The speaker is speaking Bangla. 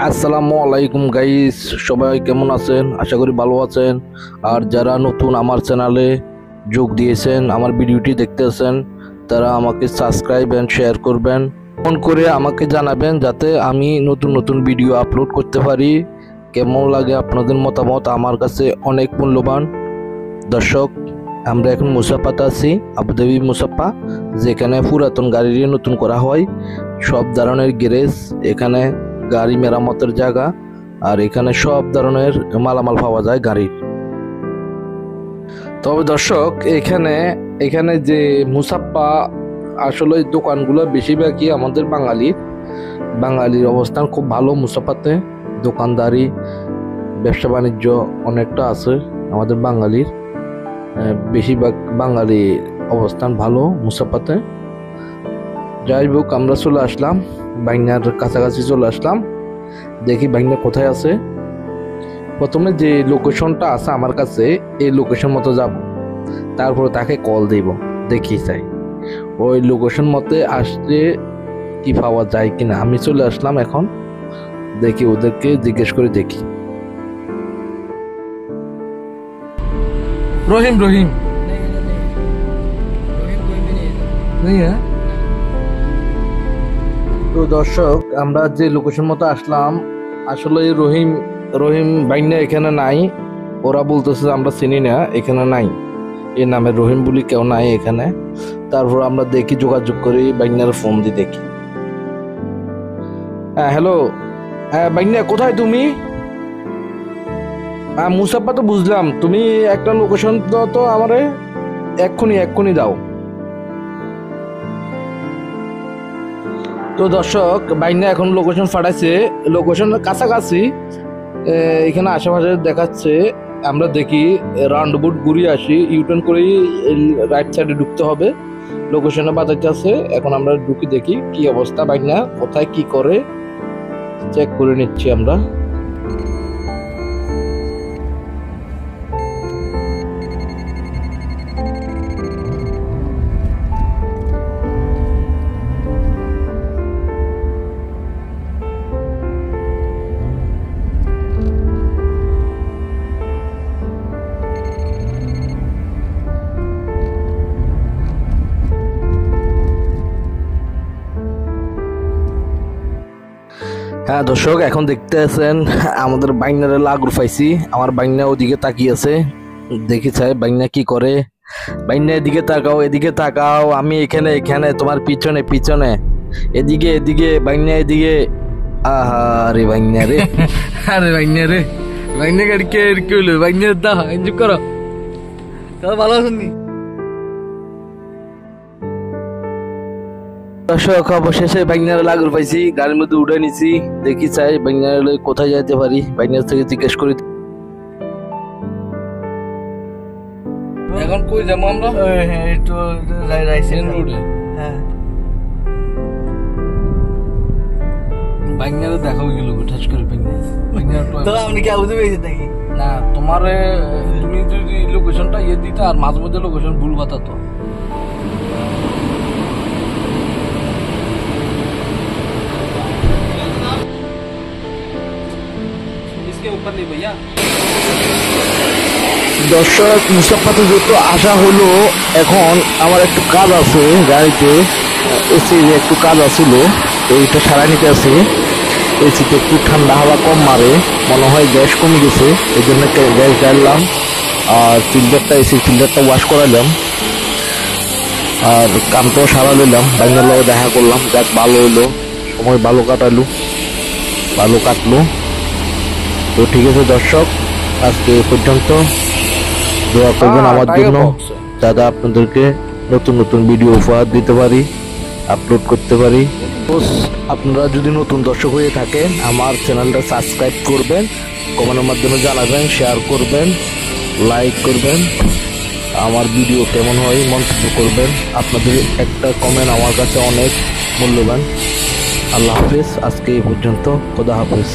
আসসালামু আলাইকুম গাইস, সবাই কেমন আছেন? আশা করি ভালো আছেন। আর যারা নতুন আমার চ্যানেলে যোগ দিয়েছেন, আমার ভিডিওটি দেখতেছেন, তারা আমাকে সাবস্ক্রাইব এন্ড শেয়ার করবেন, ফোন করে আমাকে জানাবেন যাতে আমি নতুন নতুন ভিডিও আপলোড করতে পারি। কেমন লাগে আপনাদের মতামত আমার কাছে অনেক মূল্যবান। দর্শক, আমরা এখন মুসাফাতে আছি, আবুধাবি মুসাফা, যেখানে পুরাতন গাড়ি নতুন করা হয়। সব ধরনের গ্যারেজ, এখানে গাড়ি মেরামতের জায়গা, আর এখানে সব ধরনের মালামাল পাওয়া যায় গাড়ির। তবে দর্শক, এখানে যে মুসাফা আসলে দোকানগুলো বেশিরভাগই আমাদের বাঙালির অবস্থান খুব ভালো। মুসাফাতে দোকানদারি, ব্যবসা বাণিজ্য অনেকটা আছে আমাদের বাঙালির, বেশিরভাগ বাঙালির অবস্থান ভালো মুসাফাতে। যাই হোক, আমরা চলে আসলাম বাইনার কাছাকাছি, চলে আসলাম। দেখি বাইনা কোথায় আছে। প্রথমে যে লোকেশনটা আছে আমার কাছে, এই লোকেশন মতো যাব, তারপরে তাকে কল দিব, দেখি চাই ওই লোকেশন মতে আসলে কি পাওয়া যায় কিনা। আমি চলে আসলাম এখন, দেখি ওদেরকে জিজ্ঞেস করে দেখি। রহিম রহিম তো দর্শক, আমরা যে লোকেশন মতো আসলাম, আসলে রহিম বাইনা এখানে নাই। ওরা বলতেছে আমরা চিনি না, এখানে নাই, এই নামে রহিম বলি কেউ নাই এখানে। তারপর আমরা দেখি, যোগাযোগ করি, বাইনার ফোন দিয়ে দেখি। হ্যাঁ, হ্যালো। হ্যাঁ বাইনা, কোথায় তুমি? হ্যাঁ মুসাফা তো বুঝলাম, তুমি একটা লোকেশন তো আমারে এক্ষুনি দাও। তো দর্শক, বাইনা এখন লোকেশন পাঠাইছে, লোকেশনের কাছাকাছি, এখানে আশেপাশে দেখাচ্ছে। আমরা দেখি, রাউন্ড বুট ঘুরিয়ে আসি, ইউটার্ন করে রাইট সাইডে ঢুকতে হবে। লোকেশনে বাজাইতে আছে, এখন আমরা ঢুকি, দেখি কি অবস্থা, বাইনা কোথায় কি করে চেক করে নিচ্ছি আমরা। হ্যাঁ দর্শক, এখন দেখতে আছেন আমাদের বাইনারে লাগুর পাইছি। আমার বাইনা ওদিকে তাকিয়ে আছে, দেখি চাই বাইনা কি করে। বাইনা এদিকে তাকাও, আমি এখানে তোমার পিছনে, এদিকে বাইনা, এদিকে। আরে বাইনা রে, বাইনা গাড়ি কে হলো? বাইনা দা চুপ করো, ভালো আছেন? দর্শক, অবশেষে বাইনার লাগুর পাইছি, গাড়ির মধ্যে উঠে নিছি। দেখি চাই বাইনার কোথায় যেতে পারি, বাইনার থেকে জিজ্ঞেস করি। এখন কই যাবো আমরা? একটু রাইসেন রোডে। হ্যাঁ, বাইনারে দেখাও গেল ঠাস করে। বাইনার তো আপনি কি আউতে পেয়েছেন নাকি? না, তুমি যদি লোকেশনটা দিতে, আর মাঝে মধ্যে লোকেশন ভুল বাতাতো। দর্শক, মুসাফাতে যত আসা হলো, এখন আমার একটু কাজ আছে গাড়িতে, এসির একটু কাজ আছিল, এইটা সারা নিতে আছে। এসিতে একটু ঠান্ডা হাওয়া কম মারে, মনে হয় গ্যাস কমে গেছে, এই জন্য গ্যাস ঢাললাম। আর এসির ফিল্টারটা ওয়াশ করালাম, আর কামটাও সারা নিলাম। বাইনার দেখা করলাম, যাক ভালো হইলো, সময় ভালো কাটলো। তো ঠিক আছে দর্শক, আজকে এ পর্যন্ত। দোয়া করবেন আমার জন্য, যাতে আপনাদেরকে নতুন নতুন ভিডিও উপহার দিতে পারি, আপলোড করতে পারি। আপনারা যদি নতুন দর্শক হয়ে থাকেন, আমার চ্যানেলটা সাবস্ক্রাইব করবেন, কমেন্টের মাধ্যমে জানাবেন, শেয়ার করবেন, লাইক করবেন। আমার ভিডিও কেমন হয় মন্তব্য করবেন। আপনাদের একটা কমেন্ট আমার কাছে অনেক মূল্যবান। আল্লাহ হাফেজ, আজকে এই পর্যন্ত। খোদা হাফেজ।